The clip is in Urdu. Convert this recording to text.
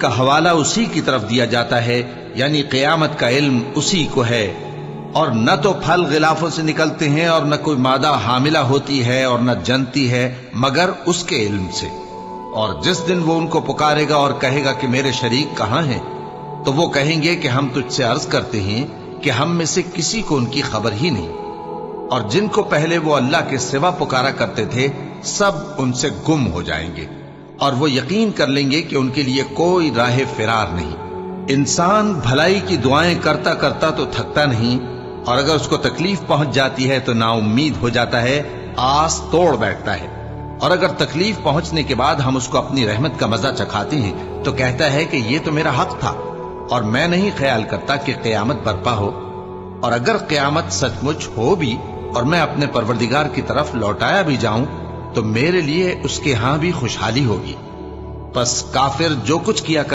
کا حوالہ اسی کی طرف دیا جاتا ہے، یعنی قیامت کا علم اسی کو ہے، اور نہ تو پھل غلافوں سے نکلتے ہیں اور نہ کوئی مادہ حاملہ ہوتی ہے اور نہ جنتی ہے مگر اس کے علم سے۔ اور جس دن وہ ان کو پکارے گا اور کہے گا کہ میرے شریک کہاں ہیں، تو وہ کہیں گے کہ ہم تجھ سے عرض کرتے ہیں کہ ہم میں سے کسی کو ان کی خبر ہی نہیں، اور جن کو پہلے وہ اللہ کے سوا پکارا کرتے تھے سب ان سے گم ہو جائیں گے، اور وہ یقین کر لیں گے کہ ان کے لیے کوئی راہ فرار نہیں۔ انسان بھلائی کی دعائیں کرتا کرتا تو تھکتا نہیں، اور اگر اس کو تکلیف پہنچ جاتی ہے تو نا امید ہو جاتا ہے، آس توڑ بیٹھتا ہے، اور اگر تکلیف پہنچنے کے بعد ہم اس کو اپنی رحمت کا مزہ چکھاتے ہیں تو کہتا ہے کہ یہ تو میرا حق تھا اور میں نہیں خیال کرتا کہ قیامت برپا ہو۔ اور اگر قیامت سچ مچ ہو بھی اور میں اپنے پروردگار کی طرف لوٹایا بھی جاؤں تو میرے لیے اس کے ہاں بھی خوشحالی ہوگی۔ پس کافر جو کچھ کیا